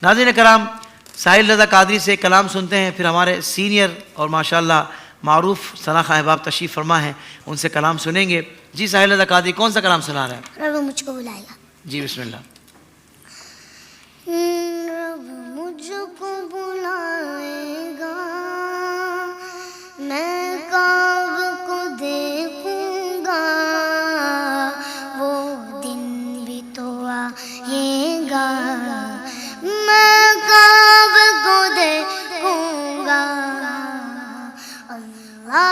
ناظرین کرام، ساحل رضا قادری سے کلام سنتے ہیں، پھر ہمارے سینئر اور ماشاءاللہ معروف ثنا خان احباب تشریف فرما ہیں، ان سے کلام سنیں گے۔ جی ساحل رضا قادری کون سا کلام سنا رہے ہیں؟ رب مجھ کو بلائے گا۔ جی بسم اللہ۔ رب مجھ کو بلائے گا، میں کعبہ کو دیکھوں گا، وہ دن بھی تو آئے گا، میں کعبہ کو دیکھوں گا۔ اللہ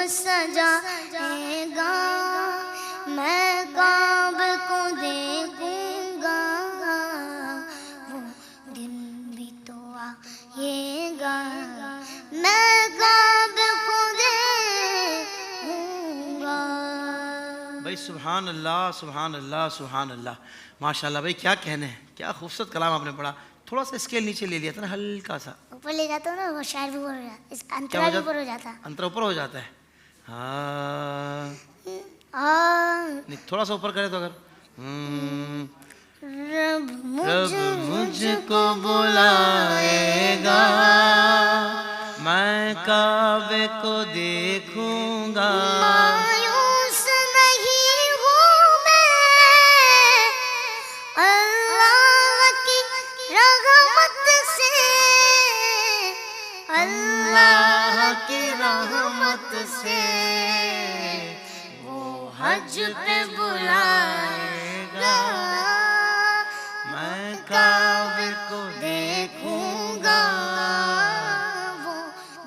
سجائے گا، میں کعبہ کو دیکھوں گا، وہ دن بھی تو آئے گا، میں کعبہ کو دیکھوں گا۔ بھائی سبحان اللہ سبحان اللہ سبحان اللہ، ماشاءاللہ بھائی کیا کہنے ہیں، کیا خوبصورت کلام آپ نے پڑھا۔ تھوڑا سا اسکیل نیچے لے لیا تھا نا، ہلکا سا اوپر لے جاتا ہوں نا، وہ شاعر بھی اوپر ہو جاتا ہے، انترا بھی اوپر ہو جاتا ہے، انترا اوپر ہو جاتا ہے۔ ہاں تھوڑا سا اوپر کرے تو اگر رب مجھ کو بلائے گا، میں کعبے کو دیکھوں گا، مایوس نہیں ہوں میں اللہ کی رحمت سے، اللہ کی رحمت سے وہ حج پہ بلائے گا، میں کعبے کو دیکھوں گا، وہ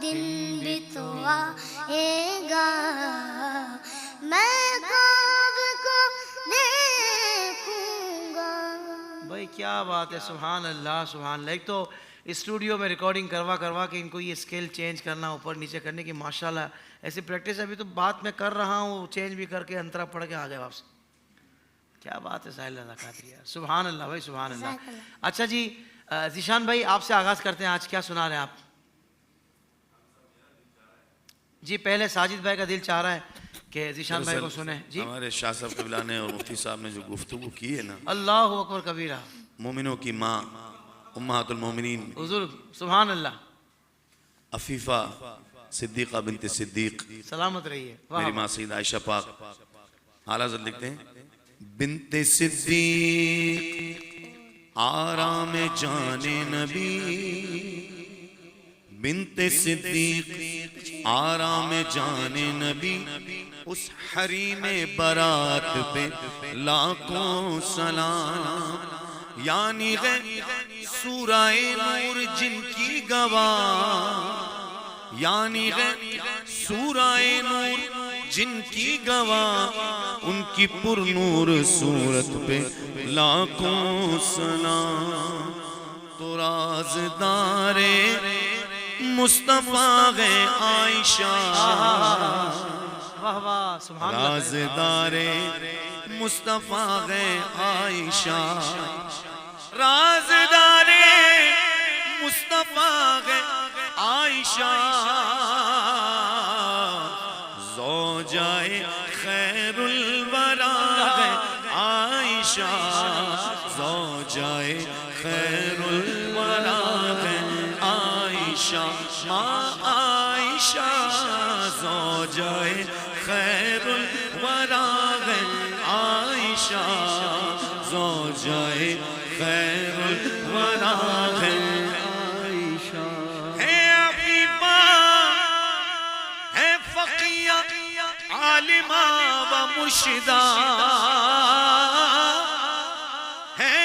دن بھی تو آئے گا، میں کعبہ کو دیکھوں گا۔ بھائی کیا بات ہے، سبحان اللہ سبحان اللہ۔ ایک تو اسٹوڈیو میں ریکارڈنگ کروا کے ان کو یہ اسکیل چینج کرنا، اوپر نیچے کرنے کی ماشاءاللہ ایسی پریکٹس ابھی تو بات میں کر رہا ہوں، چینج بھی کر کے انترا پڑھ کے آ گئے واپس۔ کیا بات ہے ساحل رضا قادری، سبحان اللہ بھائی سبحان اللہ۔ اچھا جی ذیشان بھائی آپ سے آغاز کرتے ہیں، آج کیا سنا رہے ہیں آپ؟ جی پہلے ساجد بھائی کا دل چاہ رہا ہے کہ ذیشان بھائی کو سنیں۔ جی ہمارے شاہ صاحب قبلہ نے اور مفتی صاحب نے جو گفتگو کی ہے نا، اللہ اکبر کبیرہ، مومنوں کی ماں امہات المومنین حضور سبحان اللہ، عفیفہ صدیقہ بنت صدیق، سلامت رہیے، میری ماں سید عائشہ پاک، اعلیٰ حضرت لکھتے ہیں بنت صدیق آرام جان نبی، بنت صدیق آرام جان نبی، اس حریم برات پہ لاکھوں سلام، یعنی سورہ نور جن کی گواہ، یعنی سورہ نور جن کی گواہ ان کی پر نور صورت پہ لاکھوں سلام. تو رازدار مصطفیٰ ہے عائشہ، واہ واہ سبحان اللہ. رازدار مصطفیٰ ہے عائشہ، رازدار مصطفیٰ ہے عائشہ، زوجائے خیر الورا ہے عائشہ، زوجائے خیر الورا ہے عائشہ، ماں عائشہ زوجائے خیر الورا ہے عائشہ، زوجائے خیر الورا ہے عائشہ. ہے عفیفہ ہے فقیہ عالمہ و مرشدہ، ہے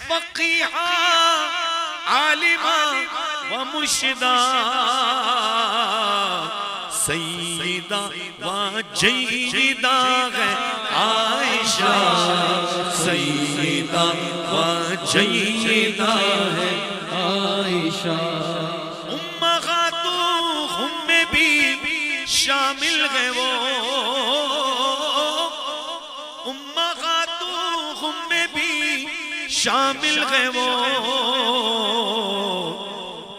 فقیہ عالمہ و مرشدہ، سیدہ و جیدہ ہے عائشہ، سیدہ و جیدہ ہے عائشہ. امہاتہم میں بھی شامل ہے وہ، امہاتہم میں بھی شامل ہے وہ،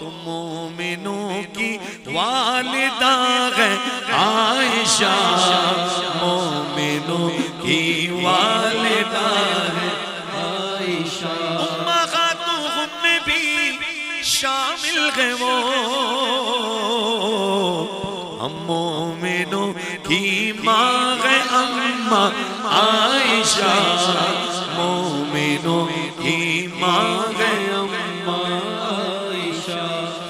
تو مومنوں کی والدہ ہے عائشہ، مومنوں کی والدہ ہے عائشہ. امہاتہم میں بھی شامل ہے وہ، ہم مومنوں کی ماں ہے اماں عائشہ، مومنوں کی ماں ہے اماں عائشہ.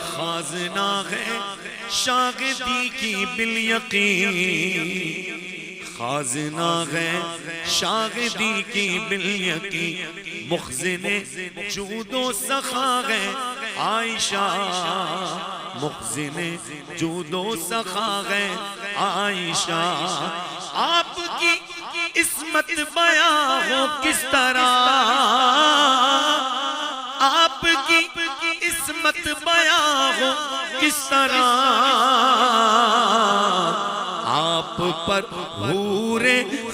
خازنہ ہے شاگردی کی بالیقین، خازنہ ہے شاگردی کی بالیقین، مخزن جود و سخا ہے عائشہ، مخزن جود و سخا ہے عائشہ. آپ کی عصمت بیان ہو کس طرح، آپ کی عصمت بیان ہو کس طرح، آپ پر حور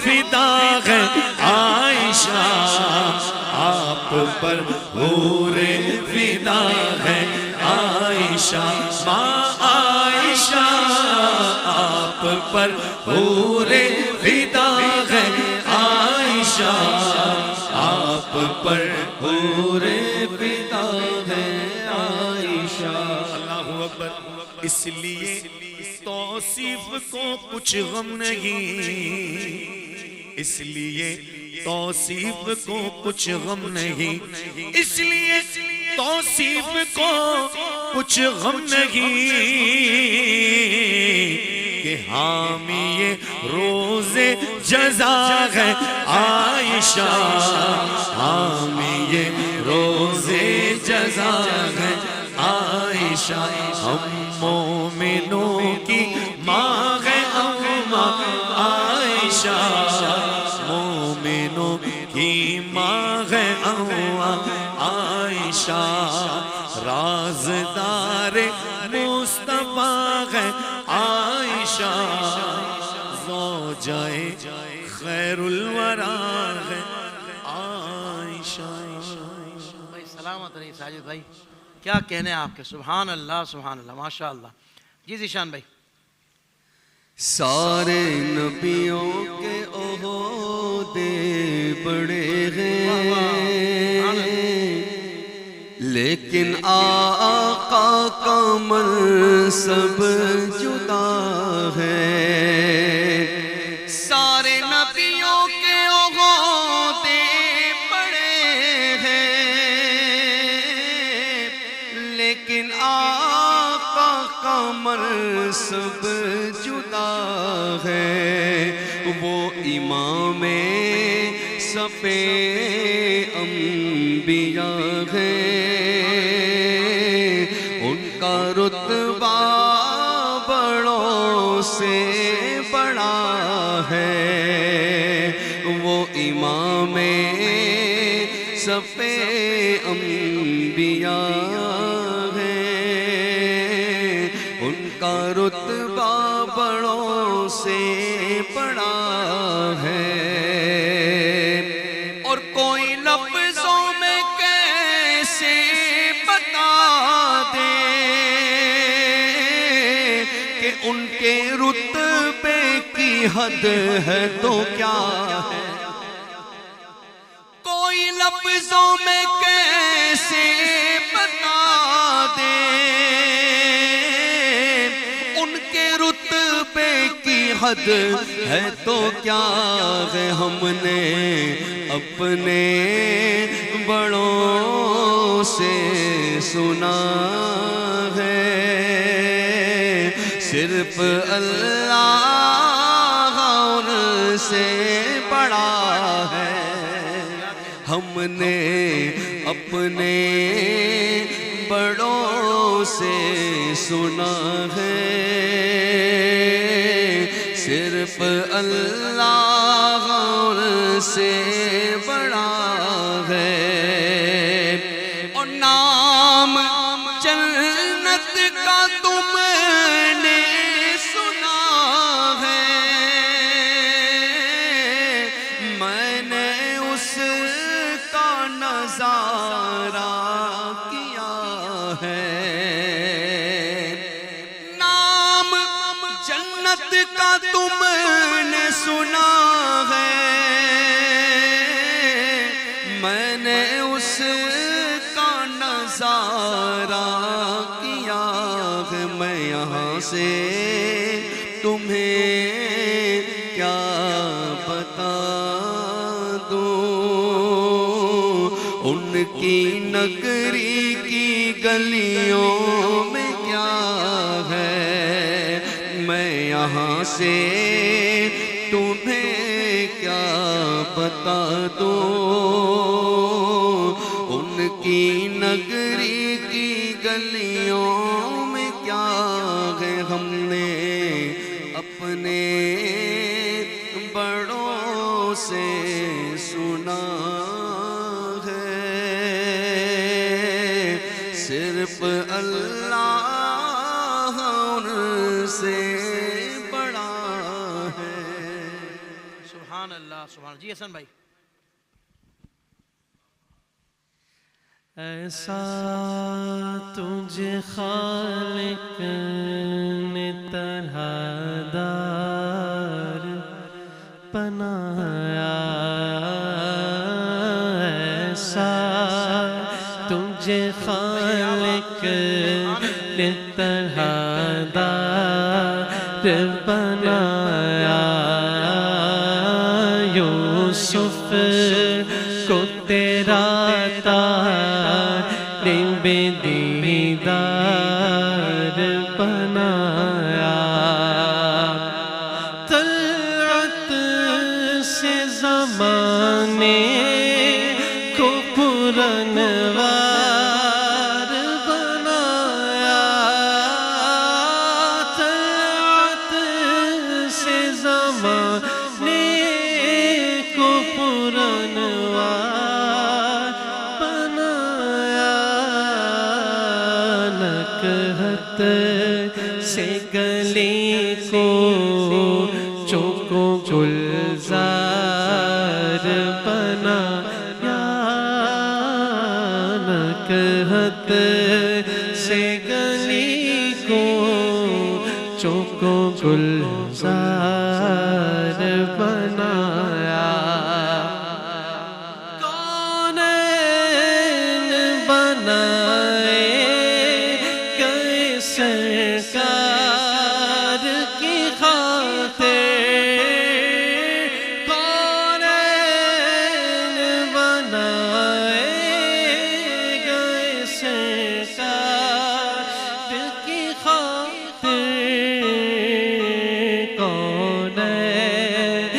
فدا ہے عائشہ، آپ پر حور فدا ہے عائشہ، ماں عائشہ آپ پر حور فدا ہے عائشہ، آپ پر حور فدا ہے عائشہ. اللہ اکبر. اس لیے توصیف کو کچھ غم نہیں، اس لیے توصیف کو کچھ غم نہیں، اس لیے توصیف کو کچھ غم نہیں، کہ حامی روز جزا ہے عائشہ، حامی روز جزا ہے عائشہ. ہم مومنوں کی ماں ہے اماں عائشہ، مومنوں کی ماں ہے اماں عائشہ. رازدار مصطفیٰ ہے عائشہ، زوجائے خیر الورا ہے عائشہ. بھائی سلامت رہی ساجد بھائی، کیا کہنے آپ کے، سبحان اللہ سبحان اللہ ماشاء اللہ. جی ذیشان بھائی. سارے نبیوں کے عہدے بڑے ہیں، لیکن آقا کا منصب جدا ہے. سارے نبیوں کے عہدے بڑے ہیں، لیکن آقا کا منصب جدا ہے. وہ امام صف انبیاء ہے، ان کا رتبہ بڑوں سے بڑا انبیاء ہیں، ان کا رتبہ بڑوں سے بڑا ہے، اور کوئی لفظوں میں کیسے بتا دے کہ ان کے رتبے کی حد ہے تو کیا ہے، کوئی لفظوں میں کیسے بتا دے ان کے رتبے کی حد ہے تو کیا ہے، ہم نے اپنے بڑوں سے سنا ہے، صرف اللہ ان سے بڑا ہے، ہم نے اپنے بڑوں سے سنا ہے، صرف اللہ ان سے بڑا ہے، اور نام جنت کا تم نے سنا ہے، میں نے اس کا نظارہ کیا ہے، نام جنت کا تم نے سنا ہے، میں نے اس کا نظارہ کیا ہے، میں یہاں سے تمہیں کیا بتا دوں، ان کی نگری کی گلیوں میں کیا ہے، میں یہاں سے تمہیں کیا بتا دوں، ان کی نگری کی گلیوں میں کیا ہے، ہم نے اپنے بڑوں سے سنا ہے، صرف اللہ ان سے بڑا ہے۔ سبحان اللہ سبحان اللہ۔ جی حسن بھائی، ایسا تجھے خالق نے طرح دار بنایا، ایسا تجھے خالق نے طرح دار بنایا، یوسف کو تیرا بے دیدار بنایا، طلعت سے زمانے کو پرانوار بنایا، طلعت سے زمانے کو پرانوار سے گلی کو چوکو گلزار بنایا، نکہت سے گلی کو چوکو گلزار بنایا، کونین بنائے سرکار کی خاطر، کونین بنائے گئے سرکار کی خاطر، کونین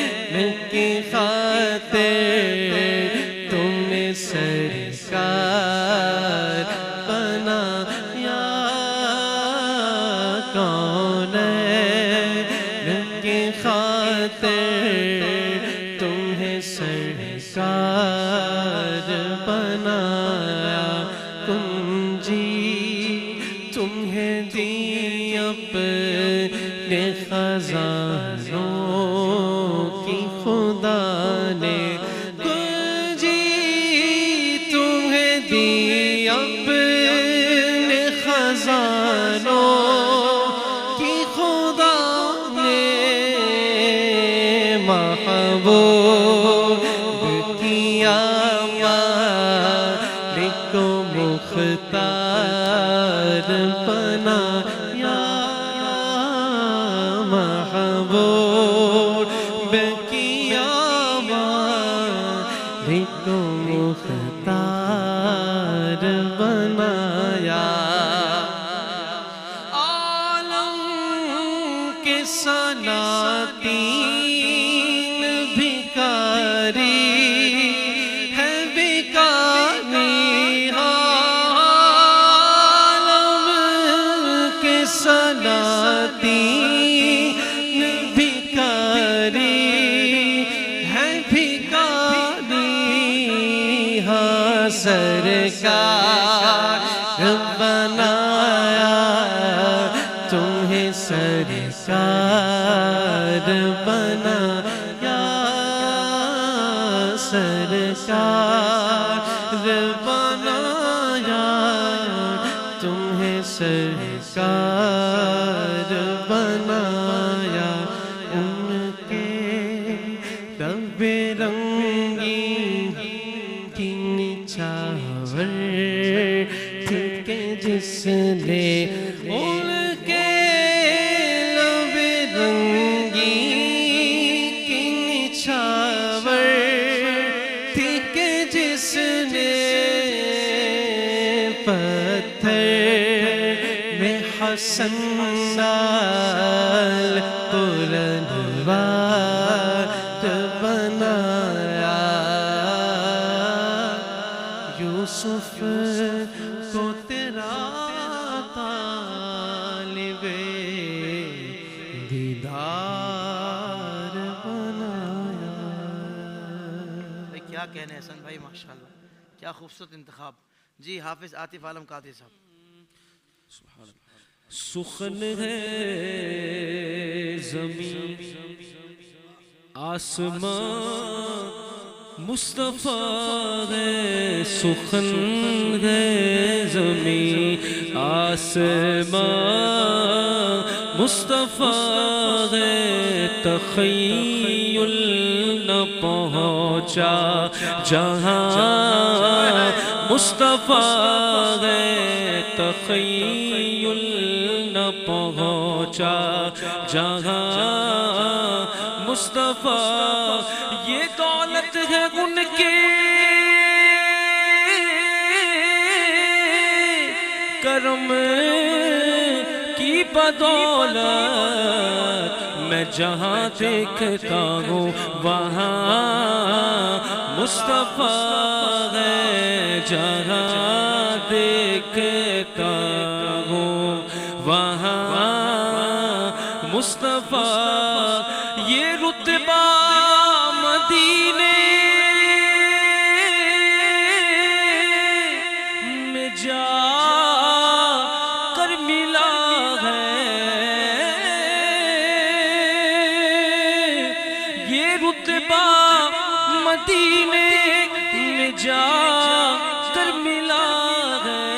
کی خاطر تمہیں سرکار بنایا، کونین کی خاطر تمہیں سرکار بنایا۔ کو مختار بنایا محبوب کیا والی کو مختار بنایا عالم کے سلاطین بھکاری ہے بھکاری عالم کے سلاطین بھکاری ہے بھکاری ہاں سرکار بنایا تمہیں سرکار بنایا سرکار بنایا تمہیں سرکار بنایا ان کے رب رنگی کی نچھاور ٹھیک جس نے ان کے رب رنگی کی نچھاور ٹھیک جس نے پتھر میں حسن نال قرآن بنایا یوسف کو تیرا طالب دیدار بنایا. کیا کہنے حسن بھائی ماشاءاللہ کیا خوبصورت انتخاب. جی حافظ عاطف عالم قادری صاحب. سخن ہے زمین آسمان مصطفیٰ ہے سخن ہے زمین آسمان مصطفیٰ ہے تخیل نہ پہنچا جہاں مصطفیٰ ہے تخیل نہ پہنچا جہاں مصطفیٰ یہ دولت ہے ان کے کرم کی بدولت میں جہاں دیکھتا ہوں وہاں مصطفیٰ ہے جہاں دیکھتا ہوں وہاں مصطفیٰ یہ رتبہ مدینے میں جا کر ملا ہے یہ رتبہ مدینے میں جا کر ملا ہے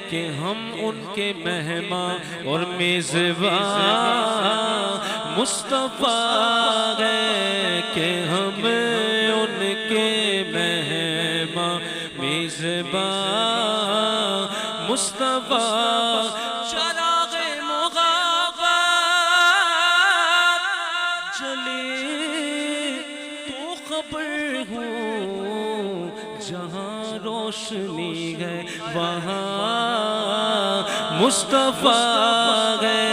کہ ہم ان کے مہمان اور میزبان مصطفیٰ ہے کہ ہم ان کے مہمان میزبان مصطفیٰ چراغ محبت جلے تو خبر ہوں جہاں روشنی ہے وہاں مصطفیٰ ہے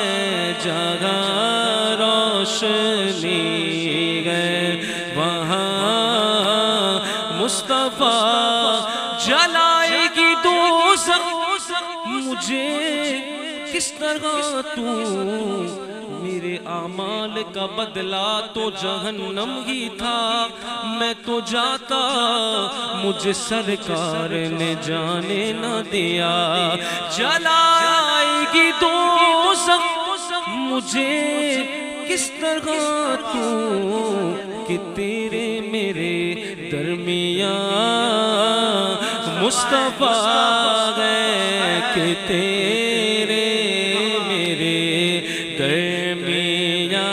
جہاں روشنی ہے وہاں مصطفیٰ جلائے گی دوزخ مجھے کس طرح تو میرے اعمال کا بدلہ تو جہنم ہی تھا میں تو جاتا مجھے سرکار نے جانے نہ دیا جلائے گی دوزخ مجھے کس طرح تو کہ تیرے میرے درمیان مصطفیٰ ہے کہ تیرے میرے درمیان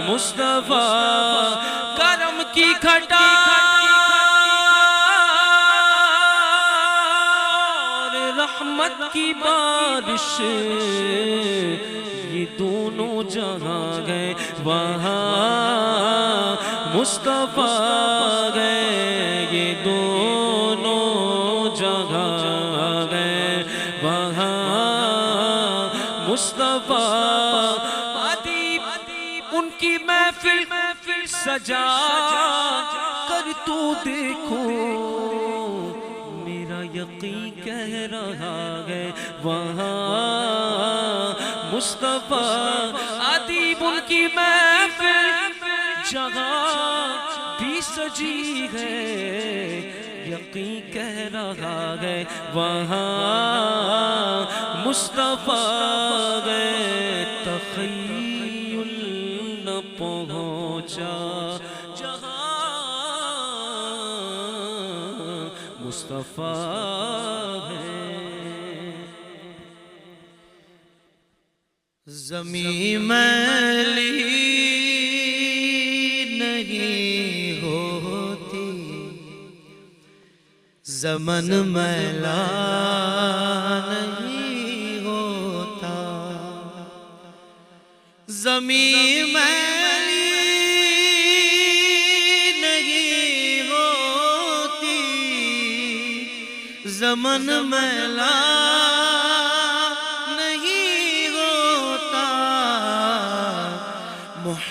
مصطفیٰ کرم کی گھٹا رحمت کی بارش یہ دونوں جہاں گئے وہاں مصطفیٰ گئے یہ دونوں جہاں گئے وہاں مصطفیٰ ادیب ان کی محفل سجا کر تو دیکھو میرا یقین کہہ رہا ہے وہاں مصطفیٰ ادیب ان کی محفل جگہ بھی سجی ہے یقین کہہ رہا ہے وہاں مصطفیٰ گئے تخیل نہ پہنچا جہاں مصطفیٰ ہے زمین میلی نہیں ہوتی زمن میلا نہیں ہوتا زمین میلی نہیں ہوتی زمن میلا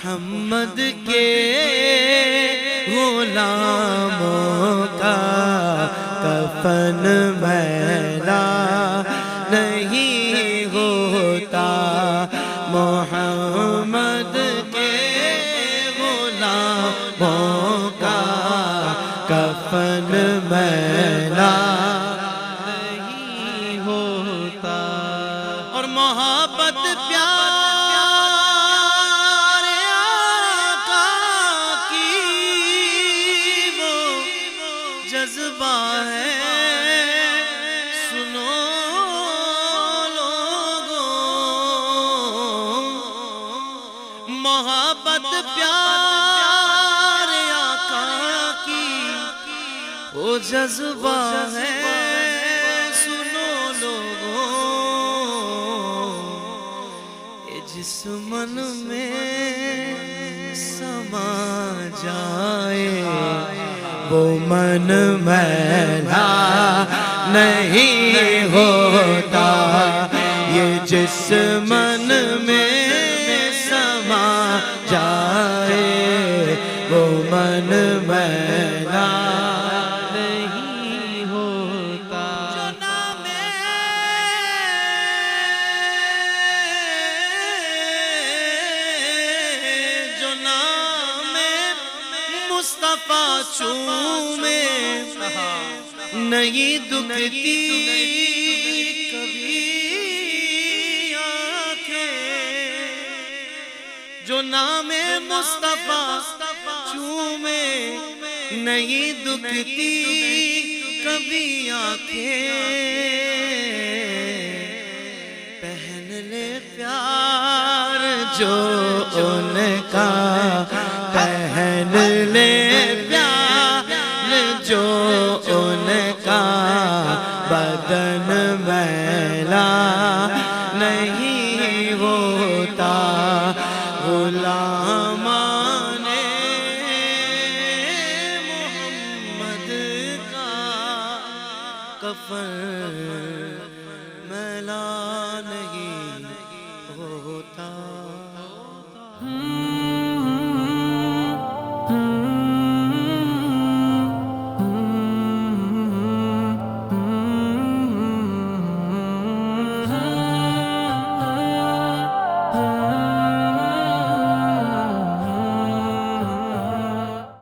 محمد کے غلاموں کا کفن میلا نہیں ہوتا محمد کے غلاموں کا کفن میلا نہیں ہوتا اور محبت پیار جذبہ ہے سنو لوگوں محبت پیار آقا کی وہ جذبہ ہے سنو لوگوں یہ جس من میں سما جائے وہ من میلا نہیں ہوتا یہ جس من میں سما جائے وہ من میلا نہیں ہوتا جو نام مصطفیٰ چومے نہیں دکھتی کبھی آنکھیں جو نام مصطفیٰ چومے نہیں دکھتی کبھی آنکھیں پہن لے پیار جو ان کا پہن لے پیار جو ان کا بدن میلا نہیں ہوتا غلامان محمد کا کفن میلا نہیں ہوتا